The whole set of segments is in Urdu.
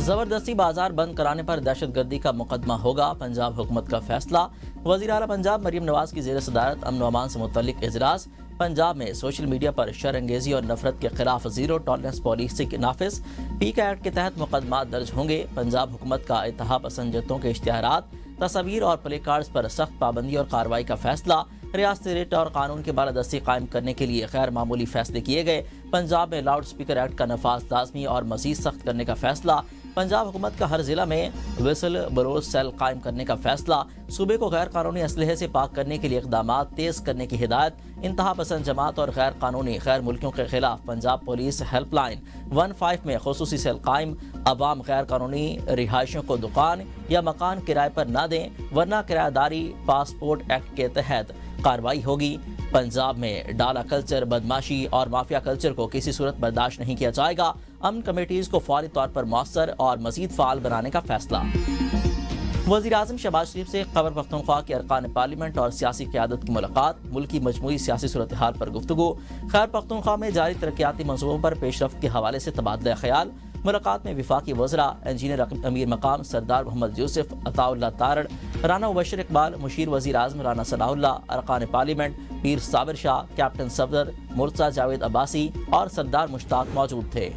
زبردستی بازار بند کرانے پر دہشت گردی کا مقدمہ ہوگا، پنجاب حکومت کا فیصلہ۔ وزیر اعلیٰ پنجاب مریم نواز کی زیر صدارت امن و امان سے متعلق اجلاس۔ پنجاب میں سوشل میڈیا پر شر انگیزی اور نفرت کے خلاف زیرو ٹالرنس پالیسی کے نافذ۔ پیک ایکٹ کے تحت مقدمات درج ہوں گے۔ پنجاب حکومت کا اتحاد پسند جتوں کے اشتہارات، تصاویر اور پلے کارڈز پر سخت پابندی اور کارروائی کا فیصلہ۔ ریاستی ریٹ اور قانون کی بالادستی قائم کرنے کے لیے غیر معمولی فیصلے کیے گئے۔ پنجاب میں لاؤڈ اسپیکر ایکٹ کا نفاذ لازمی اور مزید سخت کرنے کا فیصلہ۔ پنجاب حکومت کا ہر ضلع میں وسل بلوز سیل قائم کرنے کا فیصلہ۔ صوبے کو غیر قانونی اسلحے سے پاک کرنے کے لیے اقدامات تیز کرنے کی ہدایت۔ انتہا پسند جماعت اور غیر قانونی غیر ملکیوں کے خلاف پنجاب پولیس ہیلپ لائن 15 میں خصوصی سیل قائم۔ عوام غیر قانونی رہائشیوں کو دکان یا مکان کرائے پر نہ دیں، ورنہ کرایہ داری پاسپورٹ ایکٹ کے تحت کارروائی ہوگی۔ پنجاب میں ڈالا کلچر، بدماشی اور مافیا کلچر کو کسی صورت برداشت نہیں کیا جائے گا۔ امن کمیٹیز کو فوری طور پر مؤثر اور مزید فعال بنانے کا فیصلہ۔ وزیر اعظم شہباز شریف سے خیبر پختونخوا کے ارکان پارلیمنٹ اور سیاسی قیادت کی ملاقات۔ ملک کی مجموعی سیاسی صورتحال پر گفتگو۔ خیبر پختونخوا میں جاری ترقیاتی منصوبوں پر پیش رفت کے حوالے سے تبادلہ خیال۔ ملاقات میں وفاقی وزراء انجینئر امیر مقام سردار محمد یوسف عطا اللہ تارڑ، رانا مبشر اقبال، مشیر وزیر اعظم رانا ثناء اللہ، ارکان پارلیمنٹ پیر صابر شاہ، کیپٹن صفدر، مرتضی جاوید عباسی اور سردار مشتاق موجود تھے۔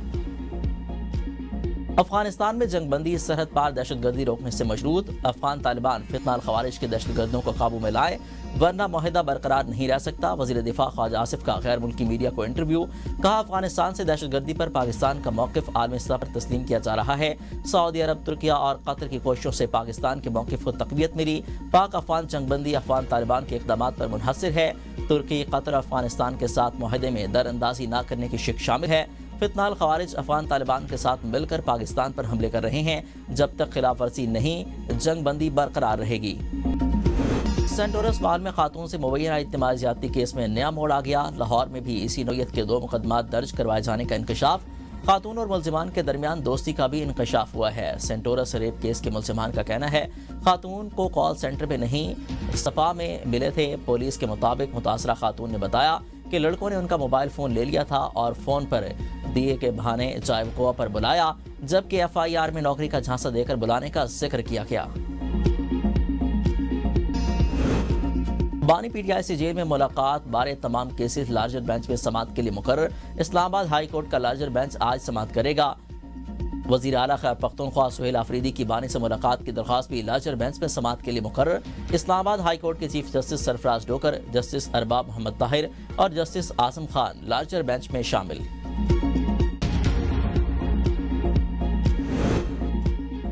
افغانستان میں جنگ بندی، سرحد پار دہشت گردی روکنے سے مشروط۔ افغان طالبان فتنہ الخوارج کے دہشت گردوں کو قابو میں لائے، ورنہ معاہدہ برقرار نہیں رہ سکتا۔ وزیر دفاع خواجہ آصف کا غیر ملکی میڈیا کو انٹرویو۔ کہا افغانستان سے دہشت گردی پر پاکستان کا موقف عالمی سطح پر تسلیم کیا جا رہا ہے۔ سعودی عرب، ترکیہ اور قطر کی کوششوں سے پاکستان کے موقف کو تقویت ملی۔ پاک افغان جنگ بندی افغان طالبان کے اقدامات پر منحصر ہے۔ ترکی، قطر افغانستان کے ساتھ معاہدے میں در اندازی نہ کرنے کی شک شامل ہے۔ فتنہ الخوارج افغان طالبان کے ساتھ مل کر پاکستان پر حملے کر رہے ہیں۔ جب تک خلاف ورزی نہیں، جنگ بندی برقرار رہے گی۔ سینٹورس مال میں خاتون سے مبینہ اجتماعی زیادتی کیس میں نیا موڑ آ گیا۔ لاہور میں بھی اسی نوعیت کے 2 مقدمات درج کروائے جانے کا انکشاف۔ خاتون اور ملزمان کے درمیان دوستی کا بھی انکشاف ہوا ہے۔ سینٹورس ریپ کیس کے ملزمان کا کہنا ہے خاتون کو کال سینٹر پہ نہیں، سپا میں ملے تھے۔ پولیس کے مطابق متاثرہ خاتون نے بتایا کہ لڑکوں نے ان کا موبائل فون لے لیا تھا اور فون پر دیے کے بہانے چائے وقوع پر بلایا، جبکہ FIR میں نوکری کا جھانسا دے کر بلانے کا ذکر کیا گیا۔ بانی PTI سے جیل میں ملاقات بارے تمام کیسز لارجر بینچ میں سماعت کے لیے مقرر۔ اسلام آباد ہائی کورٹ کا لارجر بینچ آج سماعت کرے گا۔ وزیر اعلیٰ خیبر پختونخوا سہیل آفریدی کی بانی سے ملاقات کی درخواست بھی لارجر بینچ میں سماعت کے لیے مقرر۔ اسلام آباد ہائی کورٹ کے چیف جسٹس سرفراز ڈوکر، جسٹس ارباب محمد طاہر اور justice Asim Khan larger bench میں شامل۔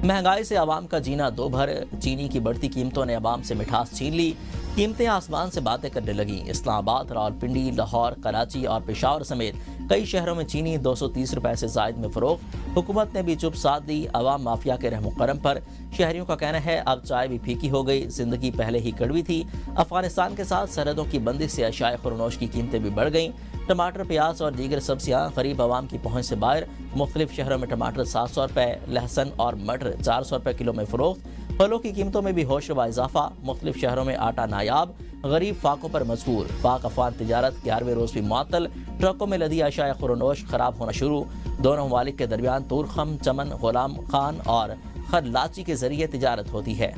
مہنگائی سے عوام کا جینا دو بھر، چینی کی بڑھتی قیمتوں نے عوام سے مٹھاس چھین لی۔ قیمتیں آسمان سے باتیں کرنے لگیں۔ اسلام آباد، راولپنڈی، لاہور، کراچی اور پشاور سمیت کئی شہروں میں چینی 230 روپے سے زائد میں فروخت۔ حکومت نے بھی چپ ساتھ دی عوام مافیا کے رحم و کرم پر۔ شہریوں کا کہنا ہے اب چائے بھی پھیکی ہو گئی، زندگی پہلے ہی کڑوی تھی۔ افغانستان کے ساتھ سرحدوں کی بندش سے اشیاء خورنوش کی قیمتیں بھی بڑھ گئیں۔ ٹماٹر، پیاز اور دیگر سبزیاں غریب عوام کی پہنچ سے باہر۔ مختلف شہروں میں ٹماٹر 700 روپے، لہسن اور مٹر 400 روپے کلو میں فروخت۔ پھلوں کی قیمتوں میں بھی ہوش ربا اضافہ۔ مختلف شہروں میں آٹا نایاب، غریب فاقوں پر مجبور۔ پاک افغان تجارت 11ویں روز بھی معطل۔ ٹرکوں میں لدی اشیاء خورنوش خراب ہونا شروع۔ دونوں ممالک کے درمیان تورخم، چمن، غلام خان اور خرلاچی کے ذریعے تجارت ہوتی ہے۔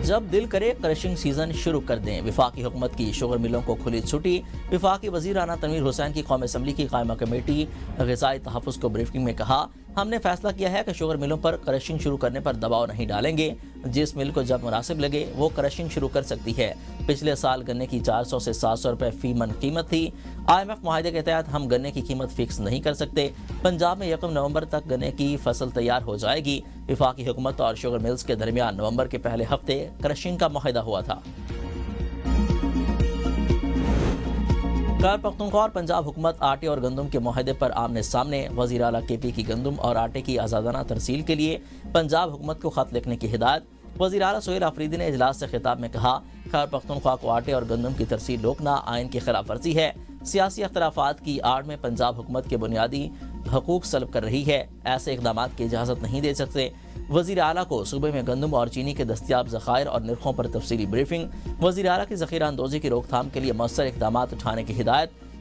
جب دل کرے کرشنگ سیزن شروع کر دیں، وفاقی حکومت کی شوگر ملوں کو کھلی چھٹی۔ وفاقی وزیر رانا تنویر حسین کی قومی اسمبلی کی قائمہ کمیٹی غذائی تحفظ کو بریفنگ میں کہا ہم نے فیصلہ کیا ہے کہ شوگر ملوں پر کرشنگ شروع کرنے پر دباؤ نہیں ڈالیں گے۔ جس مل کو جب مناسب لگے وہ کرشنگ شروع کر سکتی ہے۔ پچھلے سال گنے کی 400 سے 700 روپے فی من قیمت تھی۔ IMF معاہدے کے تحت ہم گنے کی قیمت فکس نہیں کر سکتے۔ پنجاب میں 1 نومبر تک گنے کی فصل تیار ہو جائے گی۔ وفاقی حکومت اور شوگر ملز کے درمیان نومبر کے پہلے ہفتے کرشنگ کا معاہدہ ہوا تھا۔ خیبر پختونخوا اور پنجاب حکومت آٹے اور گندم کے معاہدے پر آمنے سامنے۔ وزیر اعلیٰ KP کی گندم اور آٹے کی آزادانہ ترسیل کے لیے پنجاب حکومت کو خط لکھنے کی ہدایت۔ وزیر اعلیٰ سہیل آفریدی نے اجلاس سے خطاب میں کہا خیبر پختونخوا کو آٹے اور گندم کی ترسیل روکنا آئین کی خلاف ورزی ہے۔ سیاسی اختلافات کی آڑ میں پنجاب حکومت کے بنیادی حقوق سلب کر رہی ہے، ایسے اقدامات کی اجازت نہیں دے سکتے۔ وزیر اعلیٰ کو صوبے میں گندم اور چینی کے دستیاب ذخائر اور نرخوں پر تفصیلی بریفنگ۔ وزیر اعلیٰ کی ذخیرہ اندوزی کی روک تھام کے لیے مؤثر اقدامات اٹھانے کی ہدایت۔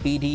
PD